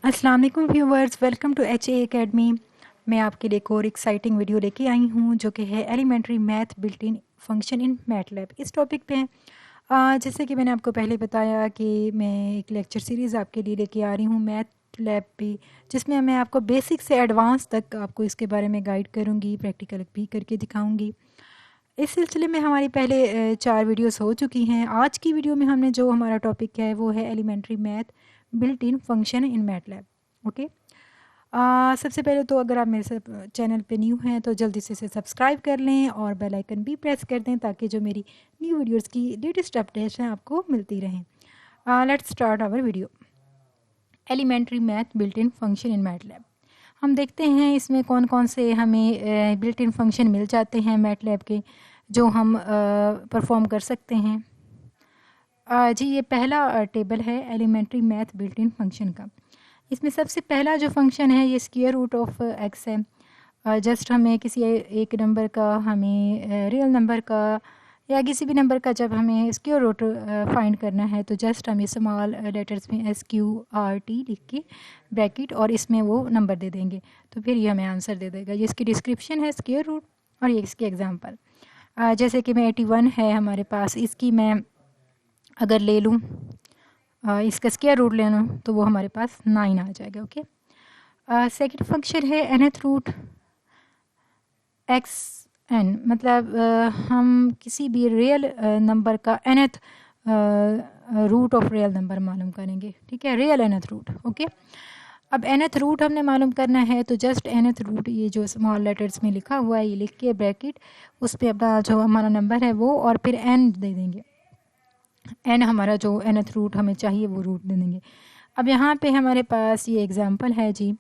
अस्सलाम वालेकुम viewers, welcome to H A academy. मैं आपके लिए एक और एक्साइटिंग वीडियो लेके आई हूँ जो कि है elementary math built in function in MATLAB. इस टॉपिक पे जैसे कि मैंने आपको पहले बताया कि मैं एक लेक्चर सीरीज़ आपके लिए लेके आ रही हूँ मैथ लैब पे, जिसमें मैं आपको बेसिक से एडवांस तक आपको इसके बारे में गाइड करूँगी, प्रैक्टिकल भी करके दिखाऊँगी। इस सिलसिले में हमारी पहले 4 वीडियोस हो चुकी हैं। आज की वीडियो में हमने जो हमारा टॉपिक है वो है elementary math built in function in MATLAB. Okay. सबसे पहले तो अगर आप मेरे चैनल पे न्यू हैं तो जल्दी से इसे सब्सक्राइब कर लें और बेल आइकन भी प्रेस कर दें ताकि जो मेरी न्यू वीडियोस की लेटेस्ट अपडेट्स हैं आपको मिलती रहें। Let's start our video. Elementary math built in function in MATLAB. हम देखते हैं इसमें कौन कौन से हमें बिल्ट इन फंक्शन मिल जाते हैं मैटलैब के जो हम परफॉर्म कर सकते हैं। जी ये पहला टेबल है elementary math built in function का। इसमें सबसे पहला जो फंक्शन है ये स्क्वायर रूट ऑफ एक्स है। जस्ट हमें किसी एक नंबर का, हमें रियल नंबर का या किसी भी नंबर का जब हमें स्क्वायर रूट फाइंड करना है तो जस्ट हमें स्मॉल लेटर्स में SQRT लिख के ब्रैकेट और इसमें वो नंबर दे देंगे तो फिर ये हमें आंसर दे देगा। ये इसकी डिस्क्रिप्शन है स्क्वायर रूट और ये इसकी एग्जांपल। जैसे कि मैं 81 है हमारे पास, इसकी मैं अगर ले लूँ, इसका स्क्वायर रूट ले लूँ तो वो हमारे पास 9 आ जाएगा। ओके। सेकंड फंक्शन है nth रूट एक्स एन, मतलब हम किसी भी रियल नंबर का nth root of real number मालूम करेंगे। ठीक है, रियल nth रूट। ओके। अब nth रूट हमने मालूम करना है तो जस्ट nth रूट ये जो स्मॉल लेटर्स में लिखा हुआ है ये लिख के ब्रैकेट उस पर अपना जो हमारा नंबर है वो और फिर n दे देंगे। n हमारा जो nth रूट हमें चाहिए वो रूट दे देंगे। अब यहाँ पे हमारे पास ये एग्जांपल है जी,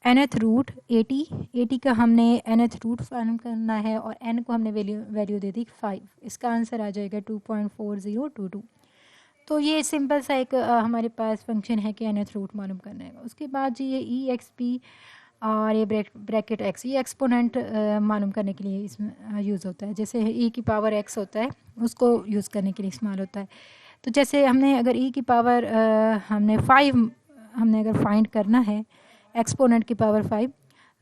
nth रूट 80 का हमने nth रूट फाइंड करना है और n को हमने वैल्यू दे दी 5। इसका आंसर आ जाएगा 2.4022। तो ये सिंपल सा एक हमारे पास फंक्शन है कि nth रूट मालूम करना है। उसके बाद जी ये EXP और ये ब्रैकेट x, ये एक्सपोनेंट मालूम करने के लिए इसमें यूज़ होता है। जैसे e की पावर x होता है उसको यूज़ करने के लिए इस्तेमाल होता है। तो जैसे हमने अगर e की पावर हमने 5 हमने अगर फाइंड करना है एक्सपोनेंट की पावर 5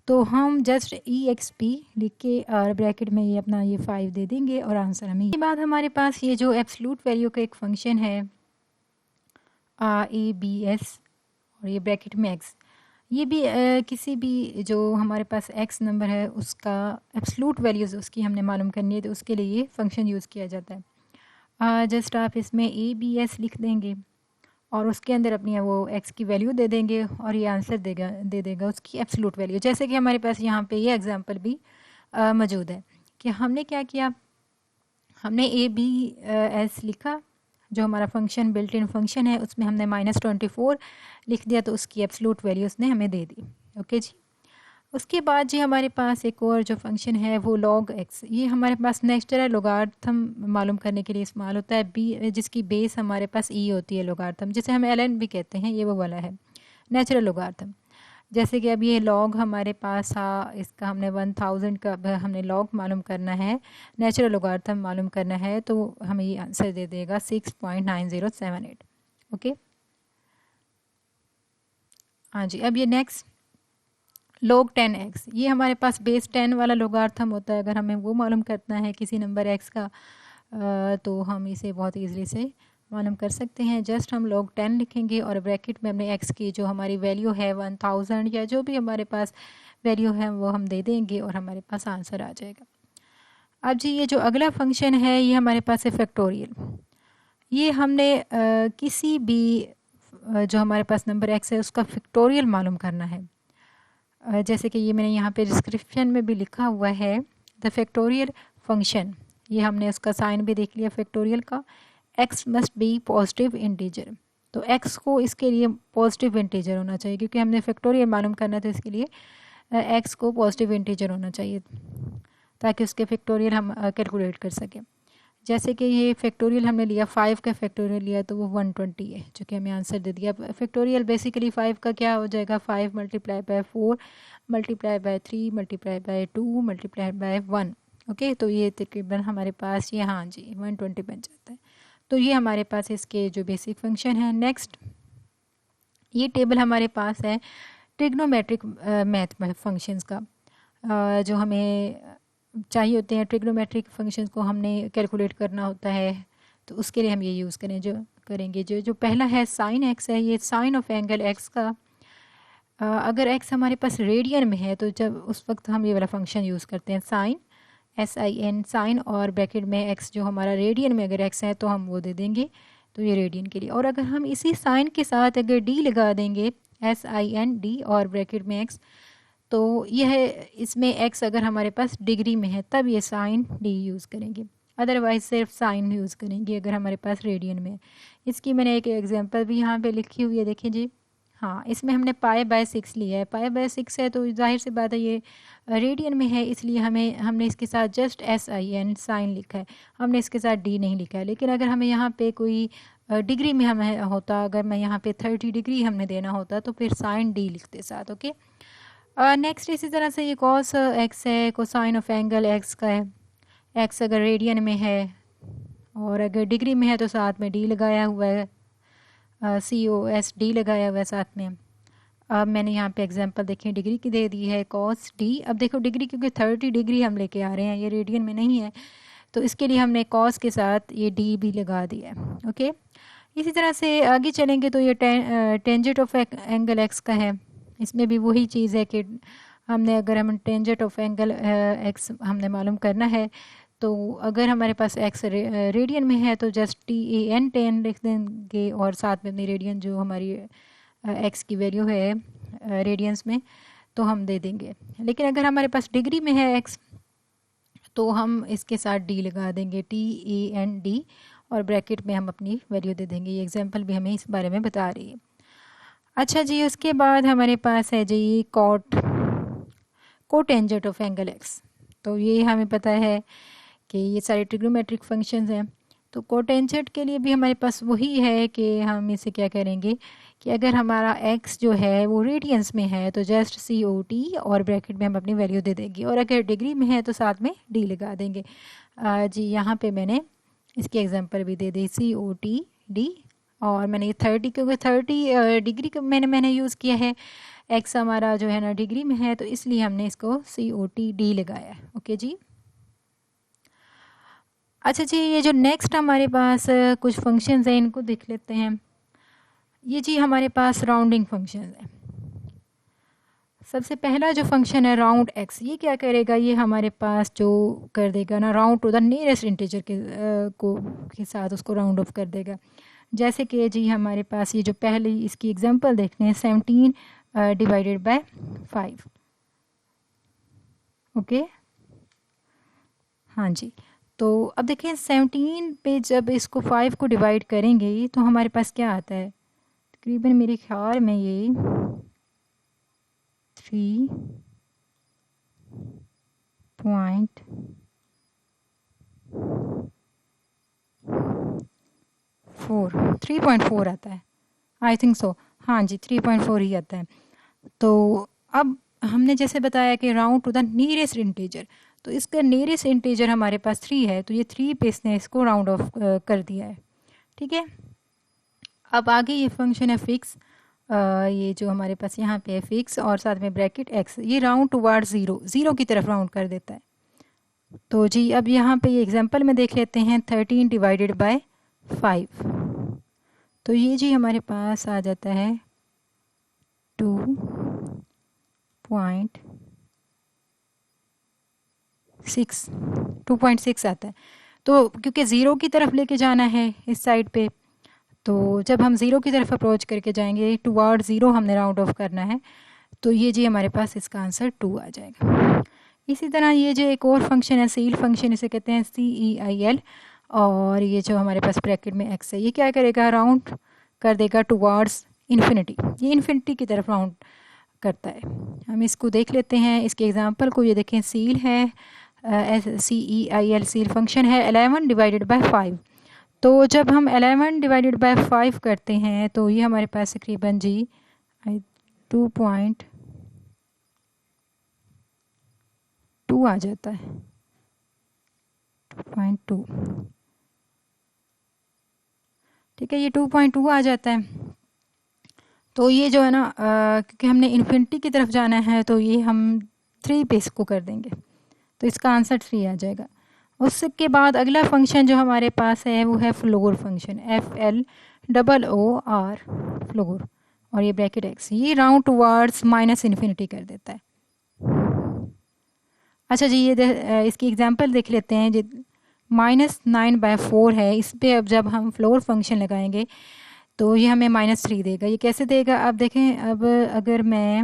तो हम जस्ट EXP लिख के और ब्रैकेट में ये अपना ये 5 दे देंगे और आंसर हमें। इसके बाद हमारे पास ये जो एब्सोल्यूट वैल्यू का एक फंक्शन है ABS और ये ब्रैकेट में x, ये भी किसी भी जो हमारे पास x नंबर है उसका एब्सोल्यूट वैल्यूज़ उसकी हमने मालूम करनी है तो उसके लिए ये फंक्शन यूज़ किया जाता है। जस्ट आप इसमें ABS लिख देंगे और उसके अंदर अपनी वो x की वैल्यू दे देंगे और ये आंसर दे देगा उसकी एब्सोल्यूट वैल्यू। जैसे कि हमारे पास यहाँ पे ये एग्जांपल भी मौजूद है कि हमने क्या किया, हमने ABS लिखा जो हमारा फंक्शन बिल्ट इन फंक्शन है उसमें हमने -24 लिख दिया तो उसकी एब्सोल्यूट वैल्यू उसने हमें दे दी। ओके जी। उसके बाद जी हमारे पास एक और जो फंक्शन है वो log x, ये हमारे पास नेचुरल लोगार्थम मालूम करने के लिए इस्तेमाल होता है। बी जिसकी बेस हमारे पास e होती है, लोगार्थम जिसे हम ln भी कहते हैं, ये वो वाला है नेचुरल लोगार्थम। जैसे कि अब ये लॉग हमारे पास था, इसका हमने 1000 का हमने लॉग मालूम करना है, नेचुरल लोगार्थम मालूम करना है तो हमें ये आंसर दे देगा 6.9078। ओके। हाँ जी। अब ये नेक्स्ट log 10x, ये हमारे पास बेस 10 वाला लोगार्थम होता है। अगर हमें वो मालूम करना है किसी नंबर x का तो हम इसे बहुत ईजिली से मालूम कर सकते हैं। जस्ट हम log 10 लिखेंगे और ब्रैकेट में हमने x की जो हमारी वैल्यू है 1000 या जो भी हमारे पास वैल्यू है वो हम दे देंगे और हमारे पास आंसर आ जाएगा। अब जी ये जो अगला फंक्शन है ये हमारे पास है फैक्टोरियल। ये हमने किसी भी जो हमारे पास नंबर x है उसका फैक्टोरियल मालूम करना है। जैसे कि ये मैंने यहाँ पे डिस्क्रिप्शन में भी लिखा हुआ है द फैक्टोरियल फंक्शन, ये हमने उसका साइन भी देख लिया फैक्टोरियल का। x must be positive integer, तो x को इसके लिए पॉजिटिव इंटीजर होना चाहिए क्योंकि हमने फैक्टोरियल मालूम करना है तो इसके लिए x को पॉजिटिव इंटीजर होना चाहिए ताकि उसके फैक्टोरियल हम कैलकुलेट कर सकें। जैसे कि ये फैक्टोरियल हमने लिया 5 का फैक्टोरियल लिया तो वो 120 है जो कि हमें आंसर दे दिया। फैक्टोरियल बेसिकली 5 का क्या हो जाएगा, 5 multiply by 4 multiply by 3 multiply by 2 multiply by 1। Okay, तो ये तकरीबन हमारे पास ये, हाँ जी, 120 बन जाता है। तो ये हमारे पास इसके जो बेसिक फंक्शन है। नेक्स्ट ये टेबल हमारे पास है ट्रिग्नोमेट्रिक मैथ फंक्शंस का, जो हमें चाहिए होते हैं। ट्रिग्नोमेट्रिक फंक्शंस को हमने कैलकुलेट करना होता है, तो उसके लिए हम ये यूज़ करेंगे। जो पहला है साइन एक्स है, ये साइन ऑफ एंगल एक्स का। अगर एक्स हमारे पास रेडियन में है तो जब उस वक्त हम ये वाला फंक्शन यूज़ करते हैं, साइन SIN, साइन, और ब्रैकेट में एक्स जो हमारा रेडियन में अगर एक्स है तो हम वो दे देंगे, तो ये रेडियन के लिए। और अगर हम इसी साइन के साथ अगर डी लगा देंगे, SIND, और ब्रैकेट में एक्स, तो यह इसमें एक्स अगर हमारे पास डिग्री में है तब ये साइन डी यूज़ करेंगे, अदरवाइज सिर्फ साइन यूज़ करेंगे अगर हमारे पास रेडियन में है। इसकी मैंने एक एग्जांपल भी यहाँ पे लिखी हुई है, देखिए जी। हाँ, इसमें हमने π/6 लिया है। π/6 है तो जाहिर सी बात है ये रेडियन में है, इसलिए हमने इसके साथ जस्ट SIN, साइन लिखा है, हमने इसके साथ डी नहीं लिखा है। लेकिन अगर हमें यहाँ पे कोई डिग्री में हमें होता, अगर मैं यहाँ पे 30 डिग्री हमने देना होता तो फिर साइन डी लिखते साथ। ओके, नेक्स्ट इसी तरह से ये cos x है, कोसाइन ऑफ एंगल x का है। x अगर रेडियन में है और अगर डिग्री में है तो साथ में डी लगाया हुआ है, COSD लगाया हुआ है साथ में। अब मैंने यहाँ पे एग्जांपल देखिए डिग्री की दे दी है, cos D। अब देखो डिग्री, क्योंकि 30 डिग्री हम लेके आ रहे हैं, ये रेडियन में नहीं है, तो इसके लिए हमने cos के साथ ये D भी लगा दिया है। ओके, इसी तरह से आगे चलेंगे तो ये टेंजेंट ऑफ एंगल x का है। इसमें भी वही चीज़ है कि अगर हम टेंजेंट ऑफ एंगल x हमने मालूम करना है, तो अगर हमारे पास x रेडियन में है तो जस्ट TAN 10 लिख देंगे, और साथ में अपनी रेडियन जो हमारी x की वैल्यू है रेडियंस में, तो हम दे देंगे। लेकिन अगर हमारे पास डिग्री में है x, तो हम इसके साथ d लगा देंगे, TAND, और ब्रैकेट में हम अपनी वैल्यू दे देंगे। ये एग्जांपल भी हमें इस बारे में बता रही है। अच्छा जी, उसके बाद हमारे पास है जी कोटेंजेंट ऑफ एंगल x। तो ये हमें पता है कि ये सारे ट्रिग्नोमेट्रिक फंक्शंस हैं, तो कोटेंजेंट के लिए भी हमारे पास वही है कि हम इसे क्या करेंगे कि अगर हमारा x जो है वो रेडियंस में है तो जस्ट COT, और ब्रैकेट में हम अपनी वैल्यू दे देंगे, और अगर डिग्री में है तो साथ में d लगा देंगे। जी, यहाँ पे मैंने इसकी एग्जांपल भी दे दी, COTD, और मैंने ये 30, क्योंकि 30 डिग्री का मैंने यूज़ किया है, x हमारा जो है ना डिग्री में है, तो इसलिए हमने इसको COTD लगाया है। ओके जी। अच्छा जी, ये जो नेक्स्ट हमारे पास कुछ फंक्शंस हैं, इनको देख लेते हैं। ये जी हमारे पास राउंडिंग फंक्शंस है। सबसे पहला जो फंक्शन है राउंड x, ये क्या करेगा, ये हमारे पास जो कर देगा ना, round to the nearest integer के साथ उसको राउंड ऑफ कर देगा। जैसे कि जी हमारे पास ये जो पहले इसकी एग्जांपल देखते हैं, 17 डिवाइडेड बाय 5। ओके, हाँ जी। तो अब देखें 17 पे जब इसको 5 को डिवाइड करेंगे तो हमारे पास क्या आता है, तकरीबन मेरे ख्याल में ये 3.4 आता है, आई थिंक सो। हाँ जी, 3.4 ही आता है। तो अब हमने जैसे बताया कि round to the nearest integer, तो इसका नियरेस्ट इंटीजर हमारे पास 3 है, तो ये 3 पे इसने इसको राउंड ऑफ कर दिया है। ठीक है, अब आगे ये फंक्शन है फिक्स, ये जो हमारे पास यहाँ पे है फिक्स, और साथ में ब्रैकेट x, ये राउंड टुवार्ड ज़ीरो की तरफ राउंड कर देता है। तो जी अब यहाँ पे ये एग्जांपल में देख लेते हैं, 13 डिवाइडेड बाय 5, तो ये जी हमारे पास आ जाता है 2.6 आता है। तो क्योंकि ज़ीरो की तरफ लेके जाना है इस साइड पे, तो जब हम ज़ीरो की तरफ अप्रोच करके जाएंगे, टुवार्ड ज़ीरो हमने राउंड ऑफ करना है, तो ये जी हमारे पास इसका आंसर 2 आ जाएगा। इसी तरह ये जो एक और फंक्शन है सील फंक्शन, इसे कहते हैं CEIL, और ये जो हमारे पास ब्रैकेट में x है, ये क्या करेगा, राउंड कर देगा टुवार्ड्स इन्फिनिटी, ये इन्फिनिटी की तरफ राउंड करता है। हम इसको देख लेते हैं, इसके एग्जांपल को। ये देखें सील है, CEIL सील फंक्शन है 11 डिवाइडेड बाय 5। तो जब हम 11 डिवाइडेड बाय 5 करते हैं तो ये हमारे पास तकरीबन जी 2.2 आ जाता है, 2.2। ठीक है, ये 2.2 आ जाता है। तो ये जो है ना क्योंकि हमने इन्फिनिटी की तरफ जाना है तो ये हम 3 पे इसको कर देंगे, तो इसका आंसर 3 आ जाएगा। उसके बाद अगला फंक्शन जो हमारे पास है वो है फ्लोर फंक्शन, FLOOR फ्लोर, और ये ब्रैकेट x, ये राउंड टुवर्ड्स माइनस इन्फिनिटी कर देता है। अच्छा जी, ये इसकी एग्जांपल देख लेते हैं जी। -9/4 है, इस पे अब जब हम फ्लोर फंक्शन लगाएंगे तो ये हमें -3 देगा। ये कैसे देगा? अब देखें, अब अगर मैं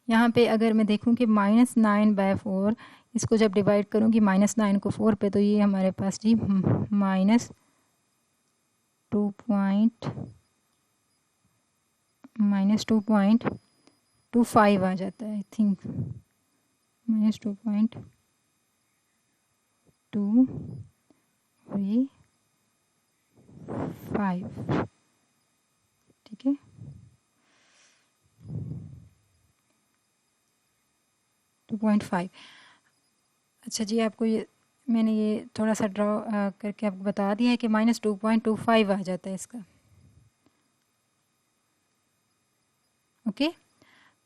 यहाँ पे अगर मैं देखूँ कि -9/4 इसको जब डिवाइड करूँगी -9 को 4 पे, तो ये हमारे पास जी -2.25 आ जाता है, आई थिंक -2.25, ठीक है। 2.5। अच्छा जी, आपको ये मैंने ये थोड़ा सा ड्रॉ करके आपको बता दिया है कि -2.25 आ जाता है इसका। ओके,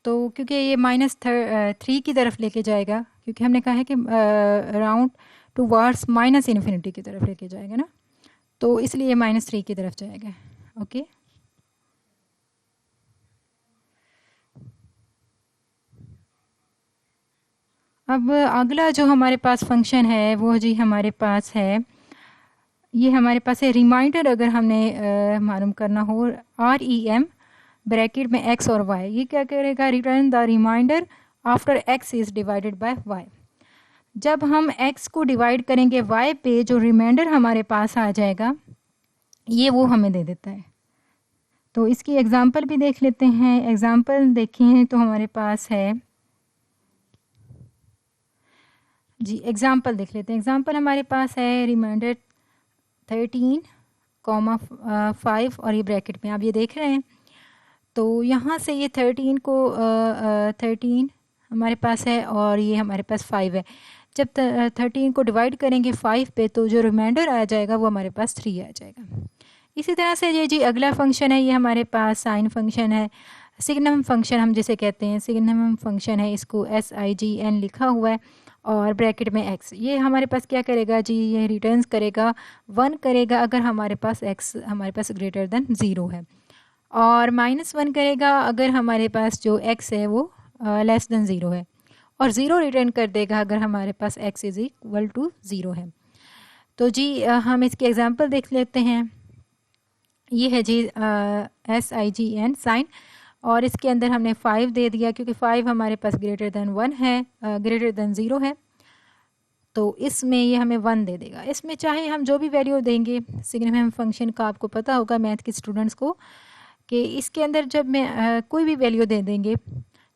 तो क्योंकि ये -3 की तरफ लेके जाएगा, क्योंकि हमने कहा है कि राउंड टुवर्ड्स माइनस इन्फिनिटी की तरफ लेके जाएगा ना, तो इसलिए -3 की तरफ जाएगा। ओके, अब अगला जो हमारे पास फंक्शन है वो जी हमारे पास है, ये हमारे पास है रिमाइंडर। अगर हमने मालूम करना हो, REM ब्रैकेट में x और y, ये क्या करेगा? Return the remainder after x is divided by y। जब हम x को डिवाइड करेंगे y पे, जो रिमाइंडर हमारे पास आ जाएगा ये वो हमें दे देता है। तो इसकी एग्जांपल भी देख लेते हैं। एग्जांपल देखें तो हमारे पास है जी, एग्जांपल देख लेते हैं। एग्जांपल हमारे पास है रिमाइंडर 13,5 और ये ब्रैकेट में आप ये देख रहे हैं। तो यहाँ से ये 13 को 13 हमारे पास है और ये हमारे पास 5 है। जब 13 को डिवाइड करेंगे 5 पे, तो जो रिमाइंडर आ जाएगा वो हमारे पास 3 आ जाएगा। इसी तरह से ये जी अगला फंक्शन है, ये हमारे पास साइन फंक्शन है, सिग्नम फंक्शन हम जिसे कहते हैं, सिग्नम फंक्शन है, इसको SIGN लिखा हुआ है और ब्रैकेट में x। ये हमारे पास क्या करेगा जी? ये रिटर्न्स करेगा 1 करेगा अगर हमारे पास x हमारे पास ग्रेटर देन 0 है, और -1 करेगा अगर हमारे पास जो x है वो लेस देन 0 है, और 0 रिटर्न कर देगा अगर हमारे पास x इज इक्वल टू 0 है। तो जी हम इसके एग्जांपल देख लेते हैं। ये है जी SIGN साइन, और इसके अंदर हमने 5 दे दिया क्योंकि 5 हमारे पास ग्रेटर देन 1 है, ग्रेटर देन 0 है, तो इसमें ये हमें 1 दे देगा। इसमें चाहे हम जो भी वैल्यू देंगे, सिग्नम फंक्शन का आपको पता होगा मैथ के स्टूडेंट्स को, कि इसके अंदर जब मैं कोई भी वैल्यू दे देंगे,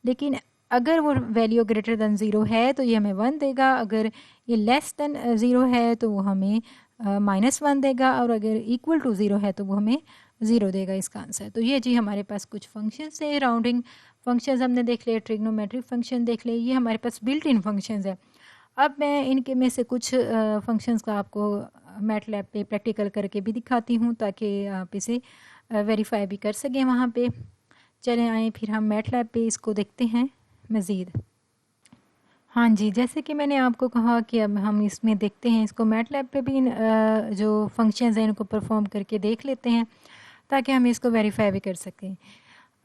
लेकिन अगर वो वैल्यू ग्रेटर देन 0 है तो ये हमें 1 देगा, अगर ये लेस देन 0 है तो वो हमें -1 देगा, और अगर इक्वल टू 0 है तो वो हमें 0 देगा इसका आंसर। तो ये जी हमारे पास कुछ फंक्शंस है, राउंडिंग फंक्शंस हमने देख लिए, ट्रिग्नोमेट्रिक फंक्शन देख लिए, ये हमारे पास बिल्ट इन फंक्शंस है। अब मैं इनके में से कुछ फंक्शंस का आपको मैटलैब पे प्रैक्टिकल करके भी दिखाती हूँ ताकि आप इसे वेरीफाई भी कर सकें वहाँ पे। चलें आए फिर हम मैटलैब पे इसको देखते हैं मज़ीद। हाँ जी, जैसे कि मैंने आपको कहा कि अब हम इसमें देखते हैं, इसको मैटलैब पे भी जो फंक्शंस हैं इनको परफॉर्म करके देख लेते हैं ताकि हम इसको वेरीफाई भी कर सकें।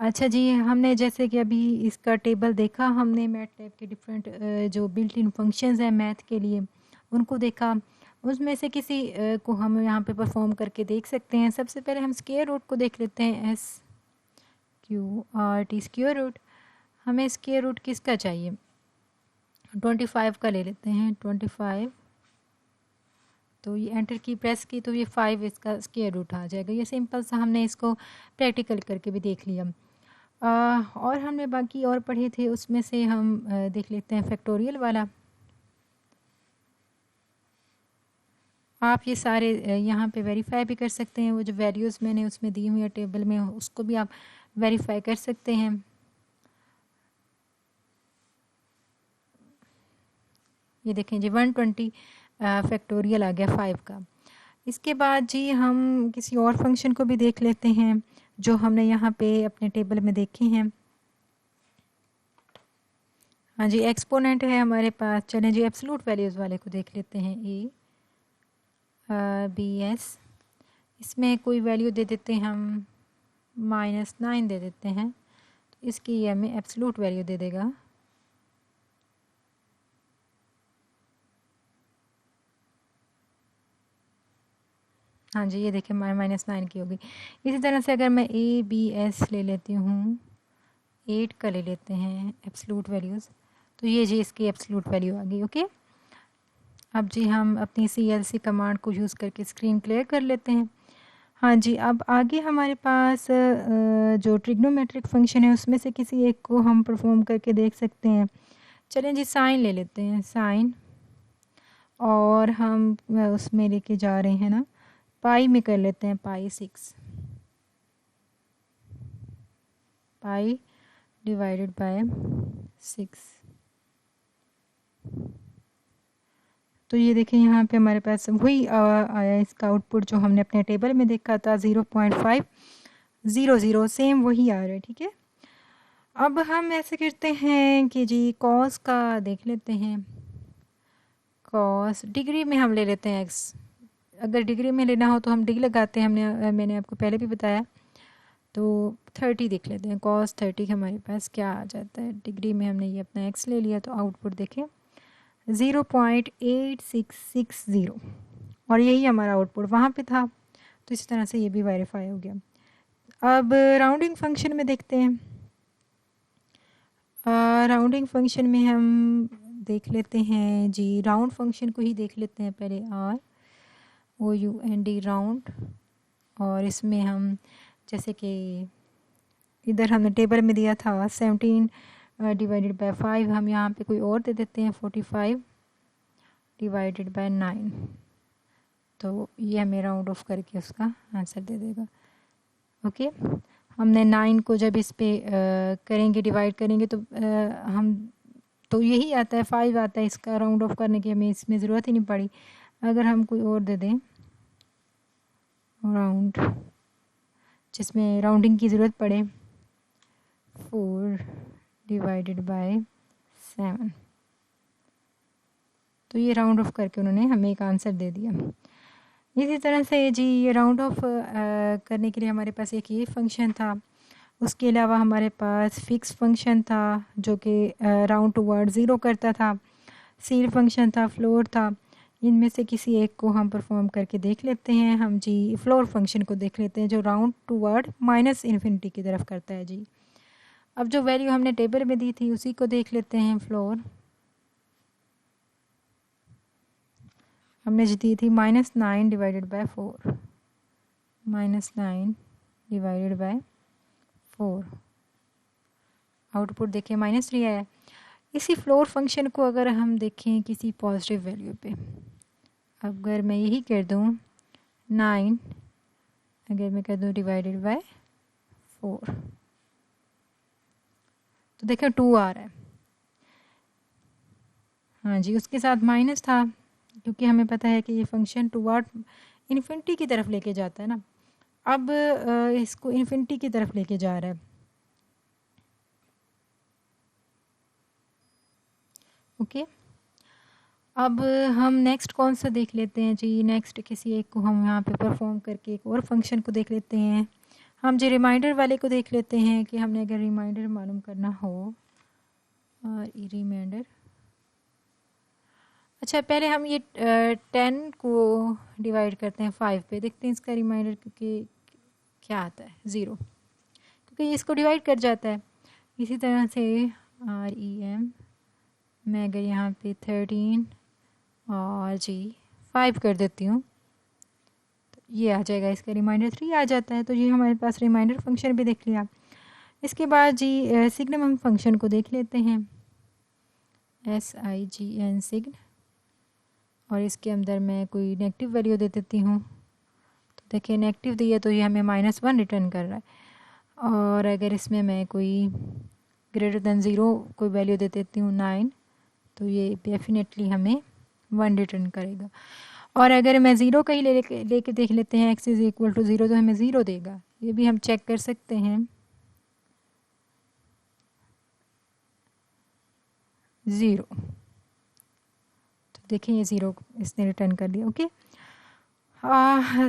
अच्छा जी, हमने जैसे कि अभी इसका टेबल देखा, हमने मैटलैब के डिफरेंट जो बिल्ट इन फंक्शंस हैं मैथ के लिए उनको देखा, उसमें से किसी को हम यहाँ पे परफॉर्म करके देख सकते हैं। सबसे पहले हम स्क्वायर रूट को देख लेते हैं, SQRT स्क्वायर रूट। हमें स्क्वायर रूट किसका चाहिए? 25 का ले लेते हैं, 25। तो ये एंटर की प्रेस की तो ये 5 इसका स्क्वायर रूट आ जाएगा। ये सिंपल सा हमने इसको प्रैक्टिकल करके भी देख लिया। और हमने बाकी और पढ़े थे, उसमें से हम देख लेते हैं फैक्टोरियल वाला। आप ये सारे यहाँ पे वेरीफाई भी कर सकते हैं, वो जो वैल्यूज़ मैंने उसमें दी हुई है टेबल में उसको भी आप वेरीफाई कर सकते हैं। ये देखें जी 120 फैक्टोरियल आ गया 5 का। इसके बाद जी हम किसी और फंक्शन को भी देख लेते हैं। जो हमने यहाँ पे अपने टेबल में देखे हैं। हाँ जी, एक्सपोनेंट है हमारे पास। चलें जी एब्सोल्यूट वैल्यूज़ वाले को देख लेते हैं, ए बी एस। इसमें कोई वैल्यू दे देते हैं हम, -9 दे देते हैं, तो इसकी ये हमें एब्सोल्यूट वैल्यू दे देगा। हाँ जी, ये देखिए -9 की होगी। इसी तरह से अगर मैं ए बी एस ले लेती हूँ, 8 का ले लेते हैं एब्सोल्यूट वैल्यूज़, तो ये जी इसकी एब्सोल्यूट वैल्यू आ गई। ओके, अब जी हम अपनी CLC कमांड को यूज़ करके स्क्रीन क्लियर कर लेते हैं। हाँ जी, अब आगे हमारे पास जो ट्रिग्नोमेट्रिक फंक्शन है उसमें से किसी एक को हम परफॉर्म करके देख सकते हैं। चलें जी साइन ले लेते हैं, साइन, और हम उसमें लेके जा रहे हैं ना, पाई में कर लेते हैं, पाई/6, पाई डिवाइडेड बाय 6। तो ये देखें यहाँ पे हमारे पास वही आया, इसका आउटपुट जो हमने अपने टेबल में देखा था 0.500, सेम वही आ रहा है। ठीक है, अब हम ऐसे करते हैं कि जी कॉस का देख लेते हैं। कॉस डिग्री में हम ले लेते हैं एक्स। अगर डिग्री में लेना हो तो हम डिग्री लगाते हैं, मैंने आपको पहले भी बताया। तो 30 देख लेते हैं, कॉस 30 हमारे पास क्या आ जाता है। डिग्री में हमने ये अपना एक्स ले लिया, तो आउटपुट देखें 0.8660, और यही हमारा आउटपुट वहाँ पे था। तो इस तरह से ये भी वेरीफाई हो गया। अब राउंडिंग फंक्शन में देखते हैं। राउंडिंग फंक्शन में हम देख लेते हैं जी, राउंड फंक्शन को ही देख लेते हैं पहले, ROUND राउंड। और इसमें हम जैसे कि इधर हमने टेबल में दिया था 17 डिवाइडेड बाय 5, हम यहाँ पे कोई और दे देते हैं 45 डिवाइडेड बाय 9, तो ये हमें राउंड ऑफ करके उसका आंसर दे देगा। ओके, हमने 9 को जब इस पे करेंगे, डिवाइड करेंगे, तो हम तो यही आता है, 5 आता है। इसका राउंड ऑफ करने की हमें इसमें ज़रूरत ही नहीं पड़ी। अगर हम कोई और दे दें राउंड, जिसमें राउंडिंग की ज़रूरत पड़े, 4 डिवाइडेड बाय 7, तो ये राउंड ऑफ करके उन्होंने हमें एक आंसर दे दिया। इसी तरह से जी ये राउंड ऑफ करने के लिए हमारे पास एक ये फंक्शन था। उसके अलावा हमारे पास फिक्स फंक्शन था जो कि राउंड टूवर्ड 0 करता था। सील फंक्शन था, फ्लोर था। इनमें से किसी एक को हम परफॉर्म करके देख लेते हैं। हम जी फ्लोर फंक्शन को देख लेते हैं जो राउंड टूवर्ड -इन्फिनिटी की तरफ करता है जी। अब जो वैल्यू हमने टेबल में दी थी उसी को देख लेते हैं। फ्लोर हमने जी दी थी -9 divided by 4, -9 divided by 4, output देखिए -3 आया। इसी फ्लोर फंक्शन को अगर हम देखें किसी पॉजिटिव वैल्यू पे, अगर मैं यही कर दूं 9, अगर मैं कर दूं डिवाइडेड बाय 4, तो देखें 2 आ रहा है। हाँ जी, उसके साथ माइनस था क्योंकि हमें पता है कि ये फंक्शन टुवर्ड इन्फिनिटी की तरफ लेके जाता है ना। अब इसको इन्फिनिटी की तरफ लेके जा रहा है। ओके, अब हम नेक्स्ट कौन सा देख लेते हैं जी। नेक्स्ट किसी एक को हम यहाँ पे परफॉर्म करके एक और फंक्शन को देख लेते हैं। हम जी रिमाइंडर वाले को देख लेते हैं कि हमने अगर रिमाइंडर मालूम करना हो, और रिमाइंडर, अच्छा पहले हम ये 10 को डिवाइड करते हैं 5 पे, देखते हैं इसका रिमाइंडर क्योंकि क्या आता है 0, क्योंकि इसको डिवाइड कर जाता है। इसी तरह से REM, मैं अगर यहाँ पे 13 और जी 5 कर देती हूँ तो ये आ जाएगा, इसका रिमाइंडर 3 आ जाता है। तो ये हमारे पास रिमाइंडर फंक्शन भी देख लिया। इसके बाद जी सिग्नम हम फंक्शन को देख लेते हैं, SIGN सिग्न, और इसके अंदर मैं कोई नेगेटिव वैल्यू दे देती हूँ। तो देखिए नेगेटिव दी है तो ये हमें -1 रिटर्न कर रहा है। और अगर इसमें मैं कोई ग्रेटर देन 0 कोई वैल्यू दे देती हूँ 9, तो ये डेफिनेटली हमें 1 रिटर्न करेगा। और अगर मैं ज़ीरो का ही लेके देख लेते हैं, x is equal to zero, तो हमें ज़ीरो देगा। ये भी हम चेक कर सकते हैं, ज़ीरो। तो देखें ये ज़ीरो इसने रिटर्न कर दिया। ओके,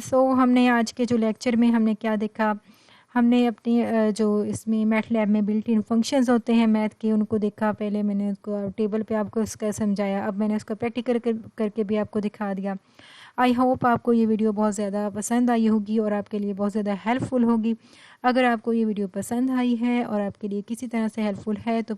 सो हमने आज के जो लेक्चर में हमने क्या देखा, हमने अपनी जो इसमें मैटलैब में बिल्ट इन फंक्शंस होते हैं मैथ के, उनको देखा। पहले मैंने उसको टेबल पे आपको उसका समझाया, अब मैंने उसका प्रैक्टिकल करके भी आपको दिखा दिया। आई होप आपको ये वीडियो बहुत ज़्यादा पसंद आई होगी और आपके लिए बहुत ज़्यादा हेल्पफुल होगी। अगर आपको ये वीडियो पसंद आई है और आपके लिए किसी तरह से हेल्पफुल है तो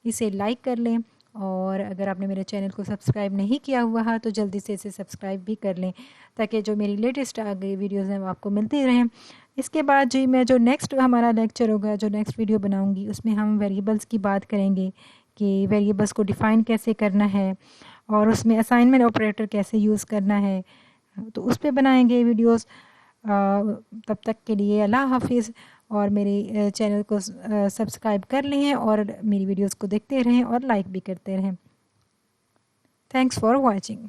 इसे लाइक कर लें, और अगर आपने मेरे चैनल को सब्सक्राइब नहीं किया हुआ है तो जल्दी से इसे सब्सक्राइब भी कर लें, ताकि जो मेरी लेटेस्ट आ गई वीडियोज़ हैं वो आपको मिलती रहें। इसके बाद जी मैं जो नेक्स्ट हमारा लेक्चर होगा, जो नेक्स्ट वीडियो बनाऊंगी, उसमें हम वेरिएबल्स की बात करेंगे कि वेरिएबल्स को डिफ़ाइन कैसे करना है और उसमें असाइनमेंट ऑपरेटर कैसे यूज़ करना है, तो उस पर बनाएंगे वीडियोस। तब तक के लिए अल्लाह हाफिज़, और मेरे चैनल को सब्सक्राइब कर लें और मेरी वीडियोस को देखते रहें और लाइक भी करते रहें। Thanks for watching.